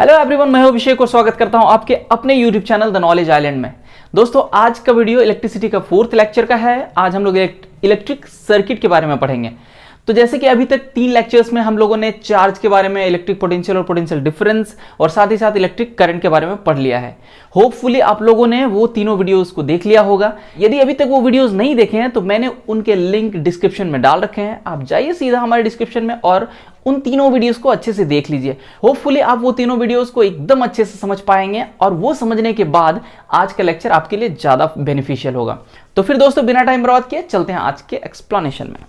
Hello everyone, मैं हूं अभिषेक और स्वागत करता हूं आपके अपने YouTube channel the knowledge island में। दोस्तों, आज का वीडियो इलेक्ट्रिसिटी का 4th लेक्चर का है। आज हम लोग इलेक्ट्रिक सर्किट के बारे में पढ़ेंगे। तो जैसे कि अभी तक 3 लेक्चर्स में हम लोगों ने चार्ज के बारे में, इलेक्ट्रिक पोटेंशियल और पोटेंशियल डिफरेंस और साथ ही साथ इलेक्ट्रिक करंट के बारे में पढ़ लिया है। होपफुली आप लोगों ने वो तीनों वीडियोस को देख लिया होगा। यदि अभी तक वो वीडियोस नहीं देखे हैं तो मैंने उनके लिंक डिस्क्रिप्शन में डाल रखे हैं। आप जाइए सीधा हमारे डिस्क्रिप्शन में और उन तीनों वीडियोस को अच्छे से देख लीजिए। होपफुली आप वो तीनों वीडियोस को एकदम अच्छे से समझ पाएंगे और वो समझने के बाद आज का लेक्चर आपके लिए ज्यादा बेनिफिशियल होगा। तो फिर दोस्तों, बिना टाइम बर्बाद किए चलते हैं आज के एक्सप्लेनेशन में।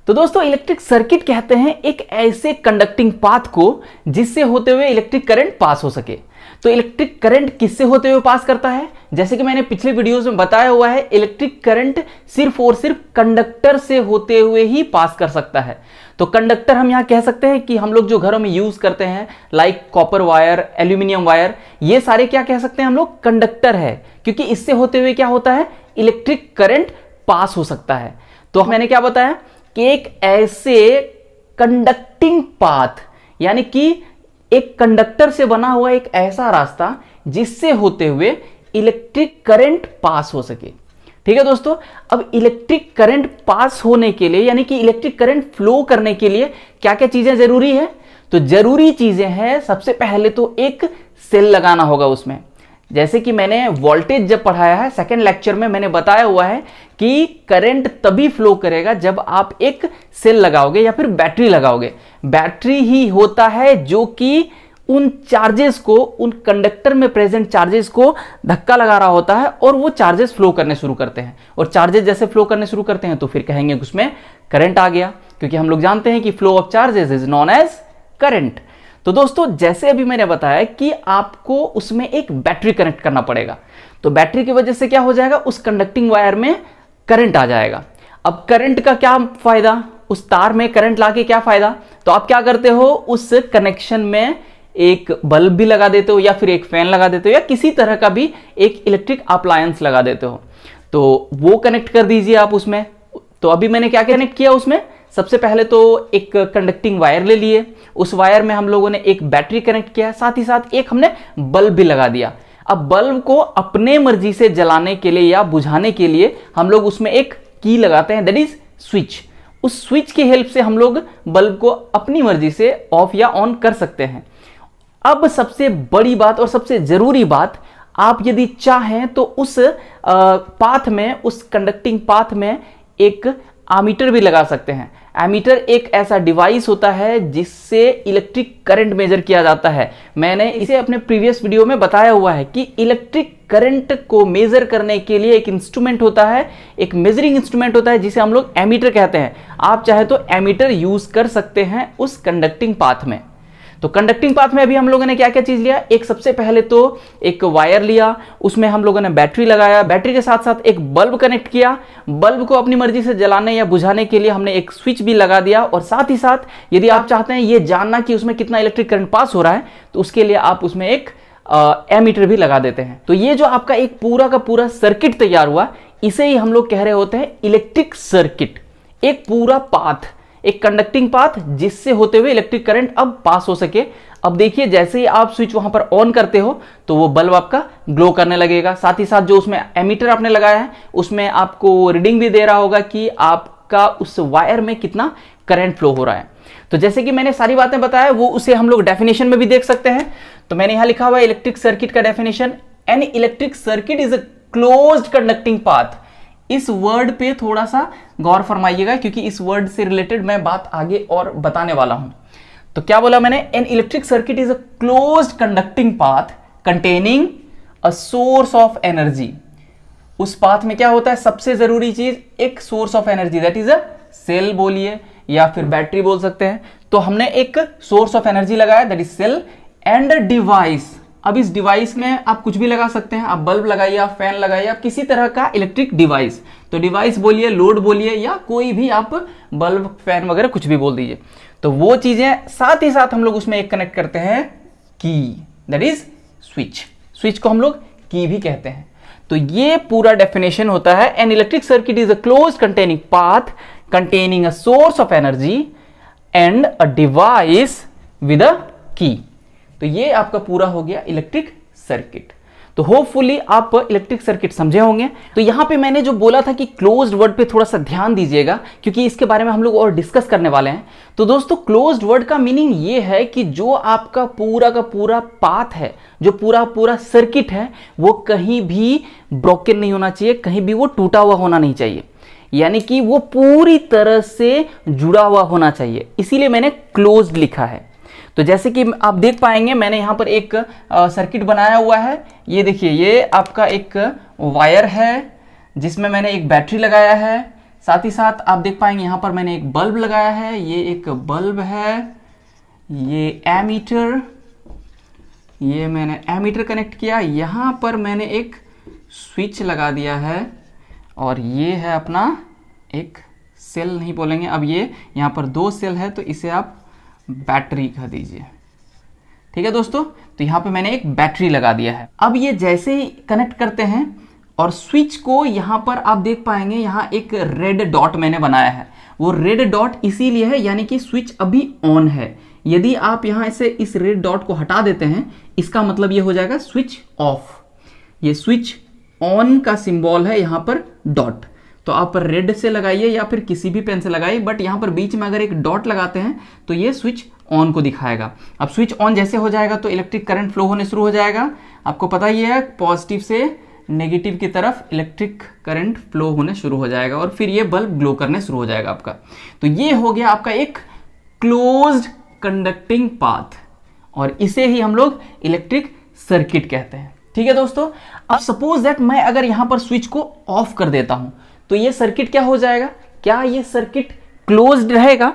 तो दोस्तों, इलेक्ट्रिक सर्किट कहते हैं एक ऐसे कंडक्टिंग पाथ को जिससे होते हुए इलेक्ट्रिक करंट पास हो सके। तो इलेक्ट्रिक करंट किससे होते हुए पास करता है? जैसे कि मैंने पिछले वीडियोस में बताया हुआ है, इलेक्ट्रिक करंट सिर्फ और सिर्फ कंडक्टर से होते हुए ही पास कर सकता है। तो कंडक्टर हम यहां कह सकते हैं कि हम लोग जो घरों में यूज करते हैं, like copper wire, aluminium wire, ये सारे क्या कह सकते हैं हम लोग? कंडक्टर है, क्योंकि इससे होते हुए क्या होता है? इलेक्ट्रिक करंट पास हो सकता है। तो मैंने क्या बताया कि एक ऐसे कंडक्टिंग पाथ, यानी कि एक कंडक्टर से बना हुआ एक ऐसा रास्ता जिससे होते हुए इलेक्ट्रिक करंट पास हो सके। ठीक है दोस्तों, अब इलेक्ट्रिक करंट पास होने के लिए, यानी कि इलेक्ट्रिक करंट फ्लो करने के लिए क्या क्या चीजें जरूरी है? तो जरूरी चीजें हैं, सबसे पहले तो एक सेल लगाना होगा उसमें। जैसे कि मैंने वोल्टेज जब पढ़ाया है 2nd लेक्चर में, मैंने बताया हुआ है कि करंट तभी फ्लो करेगा जब आप एक सेल लगाओगे या फिर बैटरी लगाओगे। बैटरी ही होता है जो कि उन चार्जेस को, उन कंडक्टर में प्रेजेंट चार्जेस को धक्का लगा रहा होता है और वो चार्जेस फ्लो करने शुरू करते हैं। और चार्जेस जैसे फ्लो करने शुरू करते हैं तो फिर कहेंगे उसमें करंट आ गया, क्योंकि हम लोग जानते हैं कि flow of charges is known as current. तो दोस्तों, जैसे अभी मैंने बताया कि आपको उसमें एक बैटरी कनेक्ट करना पड़ेगा, तो बैटरी की वजह से क्या हो जाएगा? उस कंडक्टिंग वायर में करंट आ जाएगा। अब करंट का क्या फायदा? उस तार में करंट लाके क्या फायदा? तो आप क्या करते हो? उस कनेक्शन में एक बल्ब भी लगा देते हो, या फिर एक फैन लगा देते हो, या किसी तरह का भी एक इलेक्ट्रिक अप्लायंस लगा देते हो। तो वो कनेक्ट कर दीजिए आप उसमें। तो अभी मैंने क्या कनेक्ट किया उसमें? सबसे पहले तो एक कंडक्टिंग वायर ले लिए, उस वायर में हम लोगों ने एक बैटरी कनेक्ट किया, साथ ही साथ एक हमने बल्ब भी लगा दिया। अब बल्ब को अपने मर्जी से जलाने के लिए या बुझाने के लिए हम लोग उसमें एक की लगाते हैं, दैट इज स्विच। उस स्विच की हेल्प से हम लोग बल्ब को अपनी मर्जी से ऑफ या ऑन कर सकते हैं। अब सबसे बड़ी बात और सबसे जरूरी बात, आप यदि चाहें तो उस पाथ में, उस कंडक्टिंग पाथ में एक एमीटर भी लगा सकते हैं। एमीटर एक ऐसा डिवाइस होता है जिससे इलेक्ट्रिक करंट मेजर किया जाता है। मैंने इसे अपने प्रीवियस वीडियो में बताया हुआ है कि इलेक्ट्रिक करंट को मेजर करने के लिए एक इंस्ट्रूमेंट होता है, एक मेजरिंग इंस्ट्रूमेंट होता है जिसे हम लोग एमीटर कहते हैं। आप चाहे तो एमीटर यूज कर सकते हैं उस कंडक्टिंग पाथ में। तो कंडक्टिंग पाथ में अभी हम लोगों ने क्या क्या चीज लिया? एक सबसे पहले तो एक वायर लिया, उसमें हम लोगों ने बैटरी लगाया, बैटरी के साथ साथ एक बल्ब कनेक्ट किया। बल्ब को अपनी मर्जी से जलाने या बुझाने के लिए हमने एक स्विच भी लगा दिया। और साथ ही साथ यदि आप चाहते हैं ये जानना कि उसमें कितना इलेक्ट्रिक करंट पास हो रहा है, तो उसके लिए आप उसमें एक एमीटर भी लगा देते हैं। तो ये जो आपका एक पूरा का पूरा सर्किट तैयार हुआ, इसे ही हम लोग कह रहे होते हैं इलेक्ट्रिक सर्किट। एक पूरा पाथ, एक कंडक्टिंग पाथ जिससे होते हुए इलेक्ट्रिक करंट अब पास हो सके। अब देखिए, जैसे ही आप स्विच वहां पर ऑन करते हो तो वो बल्ब आपका ग्लो करने लगेगा। साथ ही साथ जो उसमें एमीटर आपने लगाया है उसमें आपको रीडिंग भी दे रहा होगा कि आपका उस वायर में कितना करंट फ्लो हो रहा है। तो जैसे कि मैंने सारी बातें बताया, वो उसे हम लोग डेफिनेशन में भी देख सकते हैं। तो मैंने यहां लिखा हुआ है इलेक्ट्रिक सर्किट का definition, N electric circuit is a closed conducting path. इस वर्ड पे थोड़ा सा गौर फरमाइएगा, क्योंकि इस वर्ड से रिलेटेड मैं बात आगे और बताने वाला हूं। तो क्या बोला मैंने? An electric circuit is a closed conducting path containing a source of energy. उस पाथ में क्या होता है? सबसे जरूरी चीज एक source of energy, that is a cell बोलिए या फिर बैटरी बोल सकते हैं। तो हमने एक सोर्स ऑफ एनर्जी लगाया, that is cell, and a device. अब इस डिवाइस में आप कुछ भी लगा सकते हैं, आप बल्ब लगाइए, आप फैन लगाइए, आप किसी तरह का इलेक्ट्रिक डिवाइस। तो डिवाइस बोलिए, लोड बोलिए, या कोई भी आप बल्ब, फैन वगैरह कुछ भी बोल दीजिए। तो वो चीजें, साथ ही साथ हम लोग उसमें एक कनेक्ट करते हैं की, दैट इज स्विच। स्विच को हम लोग की भी कहते हैं। तो ये पूरा डेफिनेशन होता है, an electric circuit is a closed containing path containing a source of energy and a device with a की। तो ये आपका पूरा हो गया इलेक्ट्रिक सर्किट। तो होपफुली आप इलेक्ट्रिक सर्किट समझे होंगे। तो यहां पे मैंने जो बोला था कि क्लोज्ड वर्ड पे थोड़ा सा ध्यान दीजिएगा, क्योंकि इसके बारे में हम लोग और डिस्कस करने वाले हैं। तो दोस्तों क्लोज्ड वर्ड का मीनिंग ये है कि जो आपका पूरा का पूरा पाथ है, जो पूरा पूरा सर्किट है, वो कहीं भी ब्रोकन नहीं होना चाहिए, कहीं भी वो टूटा हुआ होना नहीं चाहिए, यानी कि वो पूरी तरह से जुड़ा हुआ होना चाहिए, इसीलिए मैंने क्लोज्ड लिखा है। तो जैसे कि आप देख पाएंगे मैंने यहाँ पर एक सर्किट बनाया हुआ है। ये देखिए, ये आपका एक वायर है जिसमें मैंने एक बैटरी लगाया है। साथ ही साथ आप देख पाएंगे यहाँ पर मैंने एक बल्ब लगाया है, ये एक बल्ब है। ये एमीटर, ये मैंने एमीटर कनेक्ट किया। यहाँ पर मैंने एक स्विच लगा दिया है और ये है अपना एक सेल, नहीं बोलेंगे अब, ये यहाँ पर 2 सेल है तो इसे आप बैटरी कह दीजिए। ठीक है दोस्तों, तो यहां पे मैंने एक बैटरी लगा दिया है। अब ये जैसे ही कनेक्ट करते हैं और स्विच को, यहां पर आप देख पाएंगे यहां एक रेड डॉट मैंने बनाया है। वो रेड डॉट इसीलिए है यानी कि स्विच अभी ऑन है। यदि आप यहां से इस रेड डॉट को हटा देते हैं, इसका मतलब ये हो जाएगा स्विच ऑफ। ये स्विच ऑन का सिंबल है यहां पर डॉट, तो आप रेड से लगाइए या फिर किसी भी पेन से लगाइए, बट यहां पर बीच में अगर एक डॉट लगाते हैं तो ये स्विच ऑन को दिखाएगा। अब स्विच ऑन जैसे हो जाएगा तो इलेक्ट्रिक करंट फ्लो होने शुरू हो जाएगा। आपको पता ही है, पॉजिटिव से नेगेटिव की तरफ इलेक्ट्रिक करंट फ्लो होने शुरू हो जाएगा और फिर ये बल्ब ग्लो करने शुरू हो जाएगा आपका। तो ये हो गया आपका एक क्लोज्ड कंडक्टिंग पाथ, और इसे ही हम लोग इलेक्ट्रिक सर्किट कहते हैं। ठीक है दोस्तों, अब सपोज दैट मैं अगर यहां पर स्विच को ऑफ कर देता हूं तो ये सर्किट क्या हो जाएगा? क्या ये सर्किट क्लोज्ड रहेगा?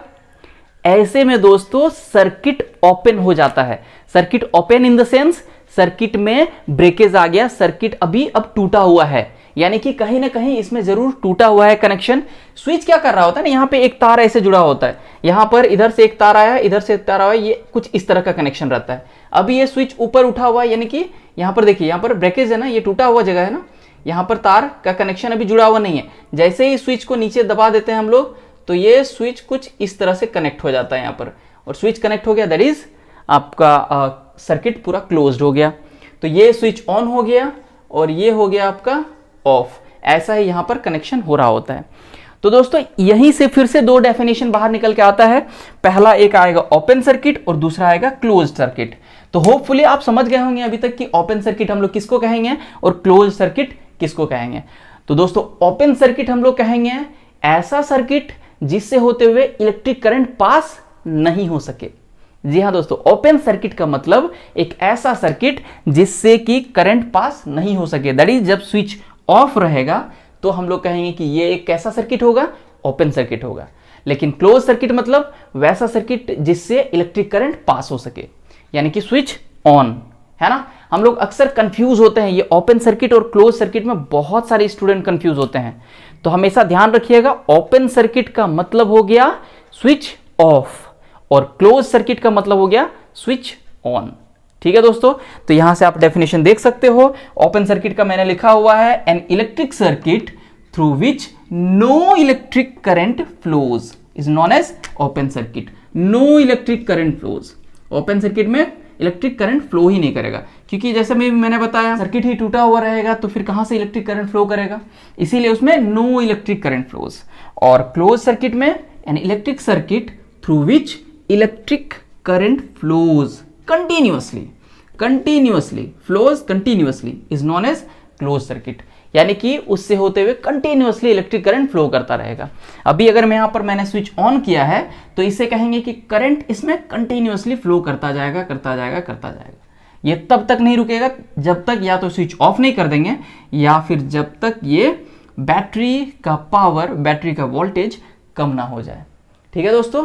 ऐसे में दोस्तों सर्किट ओपन हो जाता है। Circuit open in the sense circuit में ब्रेकेज आ गया, सर्किट अभी अब टूटा हुआ है, यानी कि कहीं ना कहीं इसमें जरूर टूटा हुआ है कनेक्शन। स्विच क्या कर रहा होता है ना, यहां पे एक तार ऐसे जुड़ा होता है, यहां पर इधर से एक तार आया, इधर से एक तार आया, ये कुछ इस तरह का कनेक्शन रहता है। अभी ये स्विच ऊपर उठा हुआ है, यानी कि यहां पर देखिए, यहां पर ब्रेकेज है ना, ये टूटा हुआ जगह है ना, यहां पर तार का कनेक्शन अभी जुड़ा हुआ नहीं है। जैसे ही स्विच को नीचे दबा देते हैं हम लोग, तो ये स्विच कुछ इस तरह से कनेक्ट हो जाता है यहां पर, और स्विच कनेक्ट हो गया, दैट इज आपका सर्किट पूरा क्लोज्ड हो गया। तो ये स्विच ऑन हो गया और ये हो गया आपका ऑफ। ऐसा ही यहां पर कनेक्शन हो रहा होता है। तो दोस्तों यहीं से फिर से 2 डेफिनेशन बाहर निकल के आता है। पहला एक आएगा ओपन सर्किट और दूसरा आएगा क्लोज्ड सर्किट। तो होपफुली आप समझ गए होंगे अभी तक कि ओपन सर्किट हम लोग किसको कहेंगे और क्लोज्ड सर्किट किसको कहेंगे। तो दोस्तों ओपन सर्किट हम लोग कहेंगे ऐसा सर्किट जिससे होते हुए इलेक्ट्रिक करंट पास नहीं हो सके। जी हां दोस्तों, ओपन सर्किट का मतलब एक ऐसा सर्किट जिससे कि करंट पास नहीं हो सके। दैट इज जब स्विच ऑफ रहेगा तो हम लोग कहेंगे कि ये एक कैसा सर्किट होगा, ओपन सर्किट होगा। लेकिन क्लोज सर्किट मतलब वैसा सर्किट जिससे इलेक्ट्रिक करंट पास हो सके, यानी कि स्विच ऑन, है ना। हम लोग अक्सर कंफ्यूज होते हैं, ये ओपन सर्किट और क्लोज सर्किट में बहुत सारे स्टूडेंट कंफ्यूज होते हैं। तो हमेशा ध्यान रखिएगा, ओपन सर्किट का मतलब हो गया स्विच ऑफ और क्लोज सर्किट का मतलब हो गया स्विच ऑन। ठीक है दोस्तों, तो यहां से आप डेफिनेशन देख सकते हो। ओपन सर्किट का मैंने लिखा हुआ है, an electric circuit through which no electric current flows is known as open circuit. No electric current flows, open circuit में इलेक्ट्रिक करंट फ्लो ही नहीं करेगा, क्योंकि जैसे मैंने बताया सर्किट ही टूटा हुआ रहेगा तो फिर कहां से इलेक्ट्रिक करंट फ्लो करेगा, इसीलिए उसमें नो इलेक्ट्रिक करंट फ्लोज। और क्लोज सर्किट में an electric circuit through which electric current flows continuously flows continuously is known as close circuit, यानी कि उससे होते हुए कंटिन्यूअसली इलेक्ट्रिक करंट फ्लो करता रहेगा। अभी अगर मैं यहां पर मैंने स्विच ऑन किया है तो इसे कहेंगे कि करंट इसमें कंटिन्यूअसली फ्लो करता जाएगा करता जाएगा करता जाएगा। ये तब तक नहीं रुकेगा जब तक या तो स्विच ऑफ नहीं कर देंगे या फिर जब तक ये बैटरी का पावर, बैटरी का वोल्टेज कम ना हो जाए। ठीक है दोस्तों,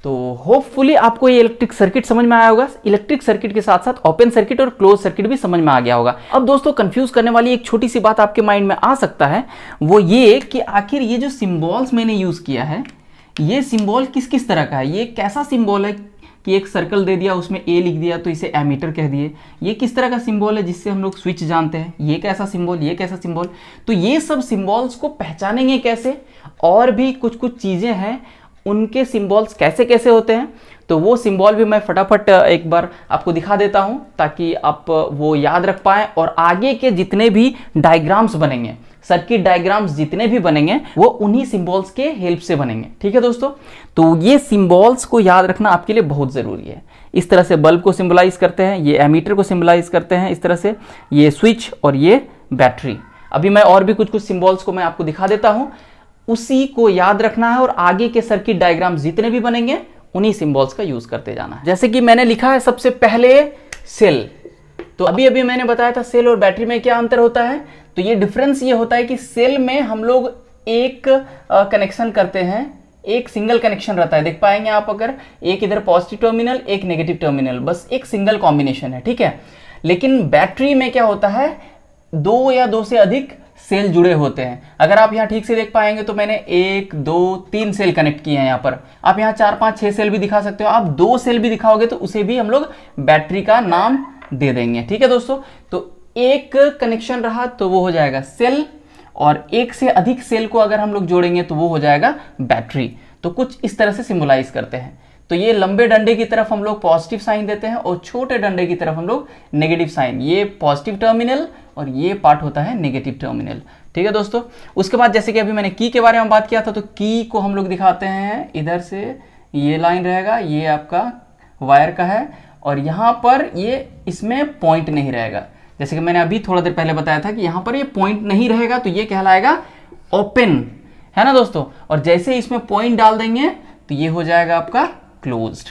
तो होपफुली आपको ये इलेक्ट्रिक सर्किट समझ में आया होगा। इलेक्ट्रिक सर्किट के साथ साथ ओपन सर्किट और क्लोज सर्किट भी समझ में आ गया होगा। अब दोस्तों कंफ्यूज करने वाली एक छोटी सी बात आपके माइंड में आ सकता है, वो ये कि आखिर ये जो सिंबल्स मैंने यूज किया है, ये सिंबल किस किस तरह का है, ये कैसा सिंबल है, कि एक सर्कल दे दिया, उसमें ए लिख दिया तो इसे एमीटर कह दिए। ये किस तरह का सिंबल है जिससे हम लोग स्विच जानते हैं, ये कैसा सिंबल, ये कैसा सिंबल। तो ये सब सिंबल्स को पहचानेंगे कैसे, और भी कुछ कुछ चीज़ें हैं उनके सिंबल्स कैसे कैसे होते हैं, तो वो सिंबल भी मैं फटाफट एक बार आपको दिखा देता हूं ताकि आप वो याद रख पाएं, और आगे के जितने भी डायग्राम्स बनेंगे, सर्किट डायग्राम्स जितने भी बनेंगे, वो उन्हीं सिंबल्स के हेल्प से बनेंगे। ठीक है दोस्तों, तो ये सिंबल्स को याद रखना आपके लिए बहुत ज़रूरी है। इस तरह से बल्ब को सिंबलाइज करते हैं, ये एमीटर को सिंबलाइज करते हैं इस तरह से, ये स्विच और ये बैटरी। अभी मैं और भी कुछ कुछ सिंबल्स को मैं आपको दिखा देता हूँ, उसी को याद रखना है और आगे के सर्किट डायग्राम जितने भी बनेंगे उन्हीं सिंबल्स का यूज करते जाना है। जैसे कि मैंने लिखा है सबसे पहले सेल, तो अभी अभी मैंने बताया था सेल और बैटरी में क्या अंतर होता है। तो ये डिफरेंस ये होता है कि सेल में हम लोग एक कनेक्शन करते हैं, एक सिंगल कनेक्शन रहता है, देख पाएंगे आप अगर, एक इधर पॉजिटिव टर्मिनल एक नेगेटिव टर्मिनल, बस एक सिंगल कॉम्बिनेशन है। ठीक है, लेकिन बैटरी में क्या होता है, दो या दो से अधिक सेल जुड़े होते हैं। अगर आप यहाँ ठीक से देख पाएंगे तो मैंने 1 2 3 सेल कनेक्ट किए हैं यहाँ पर, आप यहाँ 4 5 6 सेल भी दिखा सकते हो, आप 2 सेल भी दिखाओगे तो उसे भी हम लोग बैटरी का नाम दे देंगे। ठीक है दोस्तों, तो एक कनेक्शन रहा तो वो हो जाएगा सेल, और एक से अधिक सेल को अगर हम लोग जोड़ेंगे तो वो हो जाएगा बैटरी। तो कुछ इस तरह से सिंबलाइज करते हैं। तो ये लंबे डंडे की तरफ हम लोग पॉजिटिव साइन देते हैं और छोटे डंडे की तरफ हम लोग नेगेटिव साइन, ये पॉजिटिव टर्मिनल और ये पार्ट होता है नेगेटिव टर्मिनल। ठीक है दोस्तों, उसके बाद जैसे कि अभी मैंने की के बारे में बात किया था, तो की को हम लोग दिखाते हैं, इधर से ये लाइन रहेगा, ये आपका वायर का है, और यहाँ पर ये इसमें पॉइंट नहीं रहेगा। जैसे कि मैंने अभी थोड़ा देर पहले बताया था कि यहाँ पर ये पॉइंट नहीं रहेगा, तो ये कहलाएगा ओपन, है ना दोस्तों। और जैसे इसमें पॉइंट डाल देंगे तो ये हो जाएगा आपका क्लोज्ड।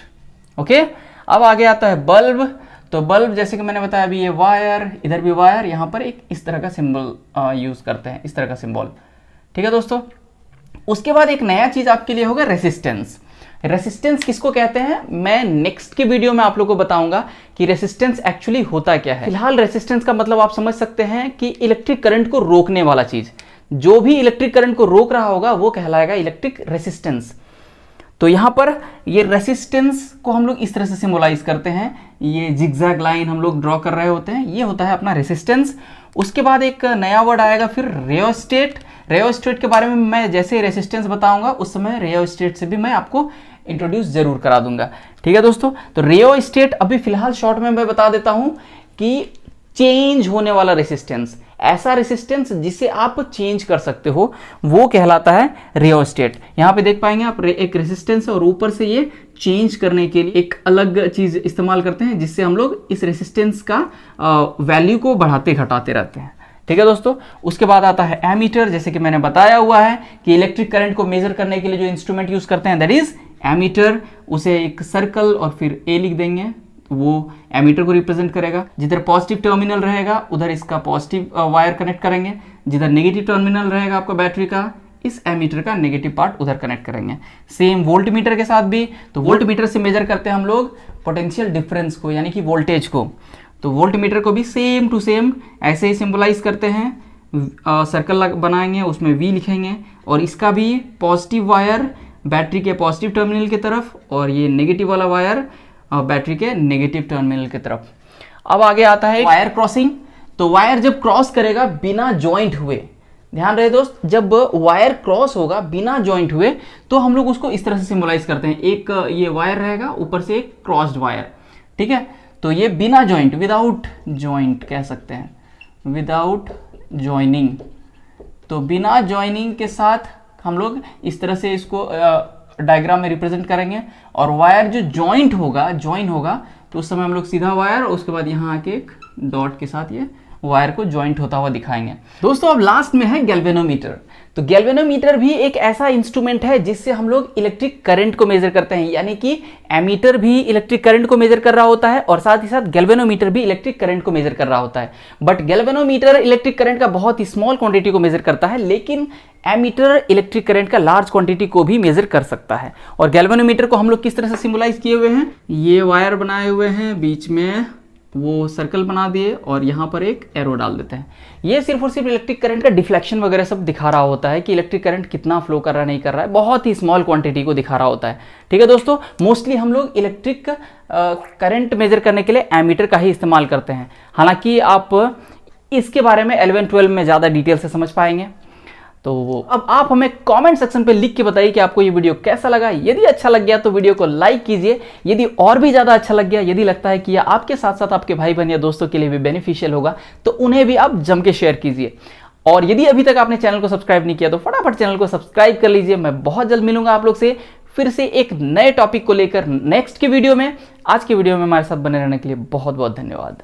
ओके, अब आगे आता है बल्ब। तो बल्ब जैसे कि मैंने बताया अभी, ये वायर, इधर भी वायर, यहाँ पर एक इस तरह का सिंबल यूज करते हैं, इस तरह का सिंबल। ठीक है दोस्तों, उसके बाद एक नया चीज आपके लिए होगा रेसिस्टेंस। रेसिस्टेंस किसको कहते हैं, मैं नेक्स्ट के वीडियो में आप लोगों को बताऊंगा कि रेसिस्टेंस एक्चुअली होता क्या है। फिलहाल रेसिस्टेंस का मतलब आप समझ सकते हैं कि इलेक्ट्रिक करंट को रोकने वाला चीज, जो भी इलेक्ट्रिक करंट को रोक रहा होगा वो कहलाएगा इलेक्ट्रिक रेसिस्टेंस। तो यहां पर ये रेसिस्टेंस को हम लोग इस तरह से सिंबलाइज करते हैं, ये जिगजैग लाइन हम लोग ड्रॉ कर रहे होते हैं, ये होता है अपना रेसिस्टेंस। उसके बाद एक नया वर्ड आएगा फिर रेओस्टेट। रेओस्टेट के बारे में मैं जैसे रेसिस्टेंस बताऊंगा उस समय रेओस्टेट से भी मैं आपको इंट्रोड्यूस जरूर करा दूंगा। ठीक है दोस्तों, तो रेओस्टेट अभी फिलहाल शॉर्ट में मैं बता देता हूं कि चेंज होने वाला रेसिस्टेंस, ऐसा रेसिस्टेंस जिसे आप चेंज कर सकते हो, वो कहलाता है रियोस्टेट। यहां पे देख पाएंगे आप, एक रेसिस्टेंस है और ऊपर से ये चेंज करने के लिए एक अलग चीज इस्तेमाल करते हैं, जिससे हम लोग इस रेसिस्टेंस का वैल्यू को बढ़ाते घटाते रहते हैं। ठीक है दोस्तों, उसके बाद आता है एमीटर। जैसे कि मैंने बताया हुआ है कि इलेक्ट्रिक करंट को मेजर करने के लिए जो इंस्ट्रूमेंट यूज करते हैं दैट इज एमीटर। उसे एक सर्कल और फिर ए लिख देंगे, वो एमीटर को रिप्रेजेंट करेगा। जिधर पॉजिटिव टर्मिनल रहेगा उधर इसका पॉजिटिव वायर कनेक्ट करेंगे, जिधर नेगेटिव टर्मिनल रहेगा आपका बैटरी का, इस एमीटर का नेगेटिव पार्ट उधर कनेक्ट करेंगे। सेम वोल्ट मीटर के साथ भी, तो वोल्ट मीटर से मेजर करते हैं हम लोग पोटेंशियल डिफरेंस को, यानी कि वोल्टेज को। तो वोल्ट मीटर को भी सेम टू सेम ऐसे ही सिंबलाइज करते हैं, सर्कल बनाएंगे, उसमें वी लिखेंगे, और इसका भी पॉजिटिव वायर बैटरी के पॉजिटिव टर्मिनल की तरफ और ये नेगेटिव वाला वायर बैटरी के नेगेटिव टर्मिनल की तरफ। अब आगे आता है वायर क्रॉसिंग। तो वायर जब क्रॉस करेगा बिना जॉइंट हुए, ध्यान रहे दोस्त, जब वायर क्रॉस होगा बिना जॉइंट हुए तो हम लोग उसको इस तरह से सिंबलाइज करते हैं। एक ये वायर रहेगा, ऊपर से एक क्रॉस्ड वायर, ठीक है। तो ये बिना जॉइंट, विदाउट जॉइंट कह सकते हैं, विदाउट जॉइनिंग। तो बिना जॉइनिंग के साथ हम लोग इस तरह से इसको डायग्राम में रिप्रेजेंट करेंगे। और वायर जो ज्वाइन होगा तो उस समय हम लोग सीधा वायर, उसके बाद यहाँ आके एक डॉट के साथ ये वायर को ज्वाइंट होता हुआ दिखाएंगे। दोस्तों अब लास्ट में है गैल्वेनोमीटर। तो गैल्वेनोमीटर भी एक ऐसा इंस्ट्रूमेंट है जिससे हम लोग इलेक्ट्रिक करंट को मेजर करते हैं, यानी कि एमीटर भी इलेक्ट्रिक करंट को मेजर कर रहा होता है और साथ ही साथ गैल्वेनोमीटर भी इलेक्ट्रिक करंट को मेजर कर रहा होता है। बट गैल्वेनोमीटर इलेक्ट्रिक करंट का बहुत ही स्मॉल क्वांटिटी को मेजर करता है, लेकिन एमीटर इलेक्ट्रिक करंट का लार्ज क्वांटिटी को भी मेजर कर सकता है। और गैल्वेनोमीटर को हम लोग किस तरह से सिंबलाइज किए हुए हैं, ये वायर बनाए हुए हैं, बीच में वो सर्कल बना दिए और यहाँ पर एक एरो डाल देते हैं। ये सिर्फ और सिर्फ इलेक्ट्रिक करंट का डिफ्लेक्शन वगैरह सब दिखा रहा होता है कि इलेक्ट्रिक करंट कितना फ्लो कर रहा है, नहीं कर रहा है, बहुत ही स्मॉल क्वांटिटी को दिखा रहा होता है। ठीक है दोस्तों, मोस्टली हम लोग इलेक्ट्रिक करंट मेजर करने के लिए एमीटर का ही इस्तेमाल करते हैं। हालांकि आप इसके बारे में 11-12 में ज़्यादा डिटेल से समझ पाएंगे। तो अब आप हमें कमेंट सेक्शन पे लिख के बताइए कि आपको ये वीडियो कैसा लगा। यदि अच्छा लग गया तो वीडियो को लाइक कीजिए। यदि और भी ज़्यादा अच्छा लग गया, यदि लगता है कि यह आपके साथ साथ आपके भाई बहन या दोस्तों के लिए भी बेनिफिशियल होगा, तो उन्हें भी आप जम के शेयर कीजिए। और यदि अभी तक आपने चैनल को सब्सक्राइब नहीं किया तो फटाफट चैनल को सब्सक्राइब कर लीजिए। मैं बहुत जल्द मिलूंगा आप लोग से फिर से एक नए टॉपिक को लेकर नेक्स्ट की वीडियो में। आज की वीडियो में हमारे साथ बने रहने के लिए बहुत बहुत धन्यवाद।